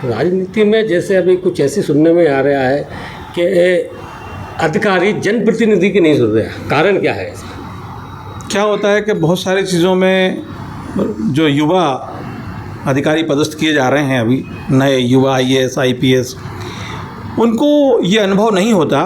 राजनीति में जैसे अभी कुछ ऐसी सुनने में आ रहा है कि अधिकारी जनप्रतिनिधि की नहीं सुन रहे हैं, कारण क्या है? क्या होता है कि बहुत सारी चीज़ों में जो युवा अधिकारी पदस्थ किए जा रहे हैं, अभी नए युवा IAS IPS, उनको ये अनुभव नहीं होता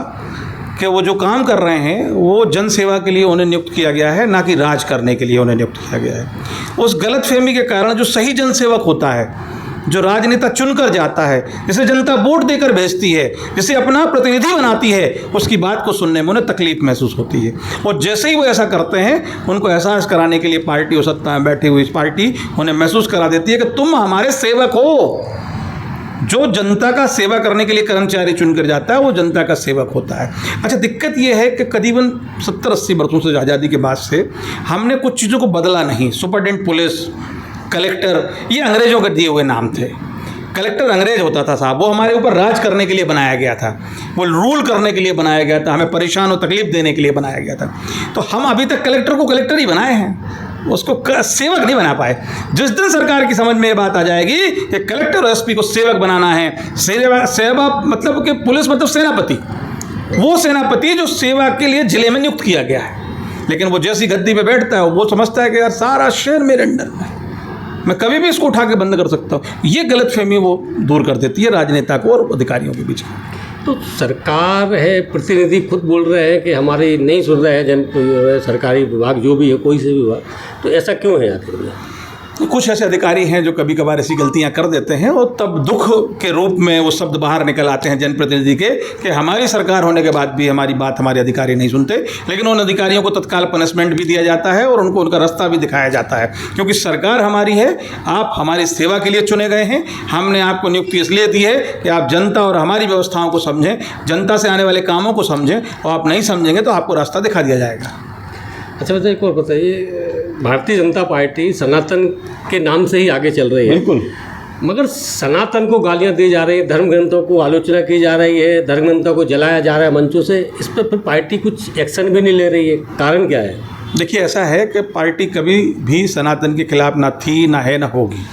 कि वो जो काम कर रहे हैं वो जन सेवा के लिए उन्हें नियुक्त किया गया है, ना कि राज करने के लिए उन्हें नियुक्त किया गया है। उस गलतफहमी के कारण जो सही जनसेवक होता है, जो राजनेता चुनकर जाता है, जिसे जनता वोट देकर भेजती है, जिसे अपना प्रतिनिधि बनाती है, उसकी बात को सुनने में उन्हें तकलीफ महसूस होती है। और जैसे ही वो ऐसा करते हैं, उनको एहसास कराने के लिए पार्टी हो सकता है बैठी हुई पार्टी उन्हें महसूस करा देती है कि तुम हमारे सेवक हो। जो जनता का सेवा करने के लिए कर्मचारी चुनकर जाता है वो जनता का सेवक होता है। अच्छा, दिक्कत ये है कि करीबन 70-80 वर्षों से आज़ादी के बाद से हमने कुछ चीज़ों को बदला नहीं। सुपरिटेंडेंट पुलिस, कलेक्टर, ये अंग्रेज़ों के दिए हुए नाम थे। कलेक्टर अंग्रेज होता था साहब, वो हमारे ऊपर राज करने के लिए बनाया गया था, वो रूल करने के लिए बनाया गया था, हमें परेशान और तकलीफ देने के लिए बनाया गया था। तो हम अभी तक कलेक्टर को कलेक्टर ही बनाए हैं, उसको सेवक नहीं बना पाए। जिस दिन सरकार की समझ में ये बात आ जाएगी कि कलेक्टर और SP को सेवक बनाना है, सेवा मतलब कि पुलिस मतलब सेनापति, वो सेनापति जो सेवा के लिए जिले में नियुक्त किया गया है, लेकिन वो जैसी गद्दी पे बैठता है वो समझता है कि यार सारा शहर मेरे अंडर में, मैं कभी भी इसको उठा के बंद कर सकता हूँ। ये गलतफहमी वो दूर कर देती है राजनेता को और अधिकारियों के बीच। तो सरकार है, प्रतिनिधि खुद बोल रहे हैं कि हमारी नहीं सुन रहे हैं सरकारी विभाग जो भी है, कोई से भी विभाग, तो ऐसा क्यों है आखिर में? कुछ ऐसे अधिकारी हैं जो कभी कभार ऐसी गलतियां कर देते हैं और तब दुख के रूप में वो शब्द बाहर निकल आते हैं जनप्रतिनिधि के कि हमारी सरकार होने के बाद भी हमारी बात हमारे अधिकारी नहीं सुनते। लेकिन उन अधिकारियों को तत्काल पनिशमेंट भी दिया जाता है और उनको उनका रास्ता भी दिखाया जाता है, क्योंकि सरकार हमारी है, आप हमारी सेवा के लिए चुने गए हैं, हमने आपको नियुक्ति इसलिए दी है कि आप जनता और हमारी व्यवस्थाओं को समझें, जनता से आने वाले कामों को समझें, और आप नहीं समझेंगे तो आपको रास्ता दिखा दिया जाएगा। अच्छा बताइए, एक और बताइए, भारतीय जनता पार्टी सनातन के नाम से ही आगे चल रही है, बिल्कुल, मगर सनातन को गालियां दी जा रही है, धर्म ग्रंथों को आलोचना की जा रही है, धर्म ग्रंथों को जलाया जा रहा है मंचों से, इस पर फिर पार्टी कुछ एक्शन भी नहीं ले रही है, कारण क्या है? देखिए, ऐसा है कि पार्टी कभी भी सनातन के खिलाफ ना थी, ना है, ना होगी।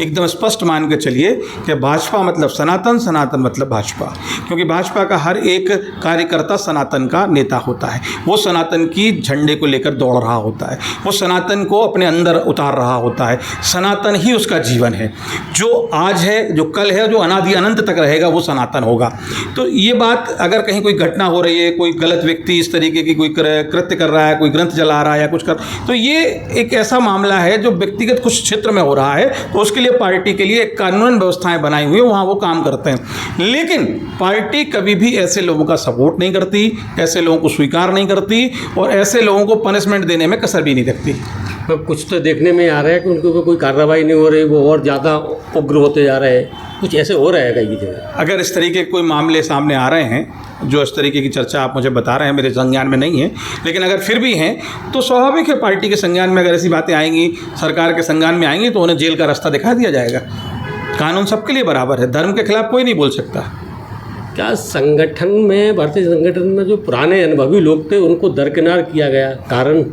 एकदम स्पष्ट मान के चलिए कि भाजपा मतलब सनातन, सनातन मतलब भाजपा, क्योंकि भाजपा का हर एक कार्यकर्ता सनातन का नेता होता है। वो सनातन की झंडे को लेकर दौड़ रहा होता है, वो सनातन को अपने अंदर उतार रहा होता है, सनातन ही उसका जीवन है। जो आज है, जो कल है, जो अनादि अनंत तक रहेगा, वो सनातन होगा। तो ये बात अगर कहीं कोई घटना हो रही है, कोई गलत व्यक्ति इस तरीके की कोई कृत्य कर रहा है, कोई ग्रंथ जला रहा है या कुछ कर, तो ये एक ऐसा मामला है जो व्यक्तिगत कुछ क्षेत्र में हो रहा है, तो उसके पार्टी के लिए कानून व्यवस्थाएं बनाई हुई है, वहां वो काम करते हैं। लेकिन पार्टी कभी भी ऐसे लोगों का सपोर्ट नहीं करती, ऐसे लोगों को स्वीकार नहीं करती और ऐसे लोगों को पनिशमेंट देने में कसर भी नहीं रखती। तो कुछ तो देखने में आ रहा है कि उनके ऊपर कोई कार्रवाई नहीं हो रही, वो और ज़्यादा उग्र होते जा रहे हैं, कुछ ऐसे हो रहा है कई जगह। अगर इस तरीके के कोई मामले सामने आ रहे हैं, जो इस तरीके की चर्चा आप मुझे बता रहे हैं, मेरे संज्ञान में नहीं है, लेकिन अगर फिर भी हैं तो स्वाभाविक है पार्टी के संज्ञान में अगर ऐसी बातें आएंगी, सरकार के संज्ञान में आएंगी, तो उन्हें जेल का रास्ता दिखा दिया जाएगा। कानून सबके लिए बराबर है, धर्म के खिलाफ कोई नहीं बोल सकता। क्या संगठन में, भारतीय संगठन में जो पुराने अनुभवी लोग थे उनको दरकिनार किया गया? कारण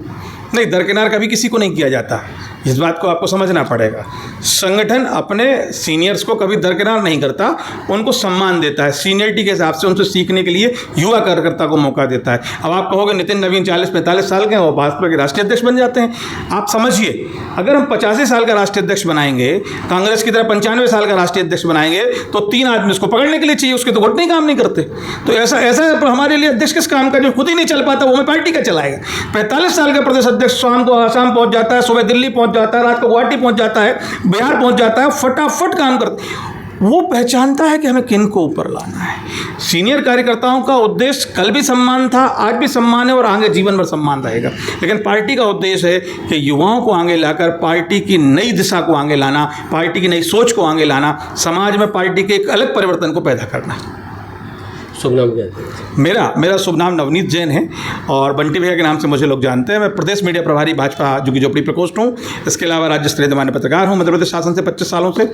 नहीं, दरकिनार कभी किसी को नहीं किया जाता, इस बात को आपको समझना पड़ेगा। संगठन अपने सीनियर्स को कभी दरकिनार नहीं करता, उनको सम्मान देता है, सीनियरिटी के हिसाब से उनसे सीखने के लिए युवा कार्यकर्ता को मौका देता है। अब आप कहोगे नितिन नवीन 40-45 साल के हैं, वो भाजपा के राष्ट्रीय अध्यक्ष बन जाते हैं। आप समझिए, अगर हम 85 साल का राष्ट्रीय अध्यक्ष बनाएंगे, कांग्रेस की तरह 95 साल का राष्ट्रीय अध्यक्ष बनाएंगे, तो 3 आदमी उसको पकड़ने के लिए चाहिए, उसके तो घुटने काम नहीं करते। तो ऐसा हमारे लिए अध्यक्ष किस काम का, जो खुद ही नहीं चल पाता वो मैं पार्टी का चलाएगा। 45 साल का प्रदेश अध्यक्ष शाम को आसाम पहुंच जाता है, सुबह दिल्ली पहुंच जाता है, रात को गुवाहाटी पहुंच जाता है, बिहार पहुंच जाता है, फटाफट काम करता है। वो पहचानता है कि हमें किन को ऊपर लाना है। सीनियर कार्यकर्ताओं का उद्देश्य कल भी सम्मान था, आज भी सम्मान है और आगे जीवन भर सम्मान रहेगा। लेकिन पार्टी का उद्देश्य है कि युवाओं को आगे लाकर पार्टी की नई दिशा को आगे लाना, पार्टी की नई सोच को आगे लाना, समाज में पार्टी के एक अलग परिवर्तन को पैदा करना। शुभ नाम क्या है? मेरा शुभ नाम नवनीत जैन है और बंटी भैया के नाम से मुझे लोग जानते हैं। मैं प्रदेश मीडिया प्रभारी भाजपा झुग्गी झोपड़ी प्रकोष्ठ हूँ। इसके अलावा राज्य स्तरीय मान्य पत्रकार हूँ मध्य प्रदेश शासन से 25 सालों से।